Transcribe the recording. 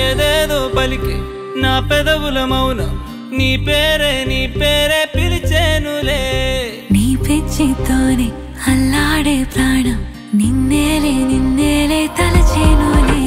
ఏదేదో పలికే నా పెదవుల మౌనం నీ పేరే పిలిచేనులే నీ పిచ్చితోనే అల్లాడే ప్రాణం నిన్నేలే తలచేనులే